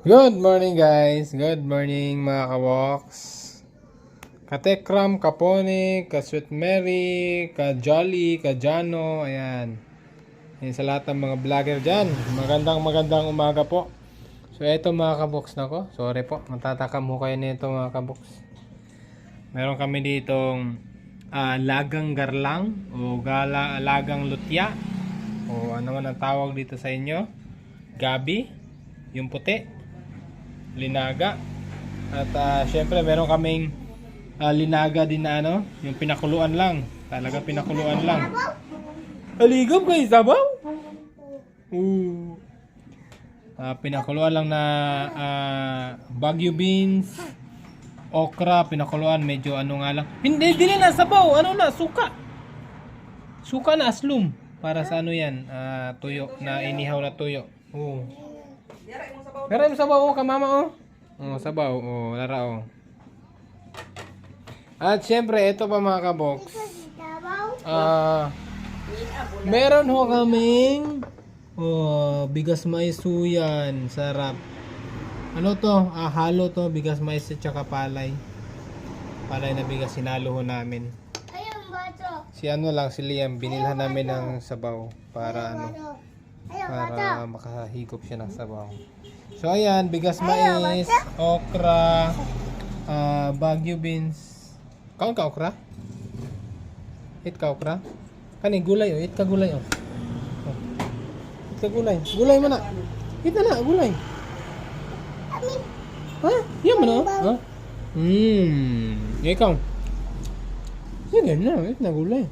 Good morning guys, good morning mga kawoks. Katekram, Kapone, Ka-Sweet Mary, Ka-Jolly, Ka-Jano, ayan. Ayan sa lahat ng mga vlogger dyan. Magandang umaga po. So eto mga kaboks na ko, sorry po, matatakam mo kayo nito mga kaboks. Meron kami ditong lagang garlang o lagang lutya o ano man ang tawag dito sa inyo. Gabi, yung puti, linaga. At syempre meron kaming linaga din na ano, yung pinakuluan lang. Talaga pinakuluan lang. Aligam kayo sabaw? Pinakuluan lang na Baguio beans, okra, pinakuluan medyo ano nga lang. Hindi na sabaw, ano na, suka. Suka na aslum. Para sa ano yan, tuyo, na inihaw na tuyo. Pero yung sabaw, kamama sabaw, lara. At syempre, ito pa mga kaboks. Meron ho kaming bigas mais yan, sarap. Ano to? Halo to, bigas mais at saka palay. Palay na bigas, sinalo ho namin. Si ano lang, si Liam, binilhan namin ng sabaw para ano, para makahigop siya ng sabaw. So ayan, bigas mais, okra, Baguio beans. Kaon ka okra? Eat ka okra? Kani gulay eat ka gulay Eat ka gulay. Gulay mo na. Eat na gulay. Ha? Yan mo na. Ha? Ikaw. Sige na, eat na gulay.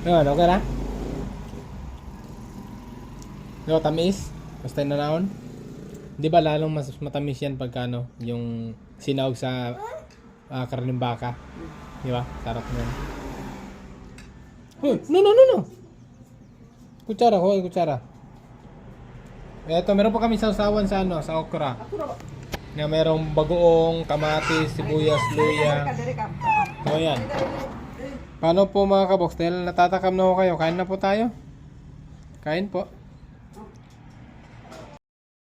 Okay na? No, tamis. Basta na naon. Di ba lalong mas matamis yan pagka ano, yung sinawag sa karning baka. Di ba? Sarap na yan. No. Kutsara ko, kutsara. Eto, meron pa kami sausawan sa ano, sa okra. Na merong bagoong, kamatis, sibuyas, luya. So yan. Paano po mga kaboks? Dahil natatakam na ho kayo, kain na po tayo. Kain po.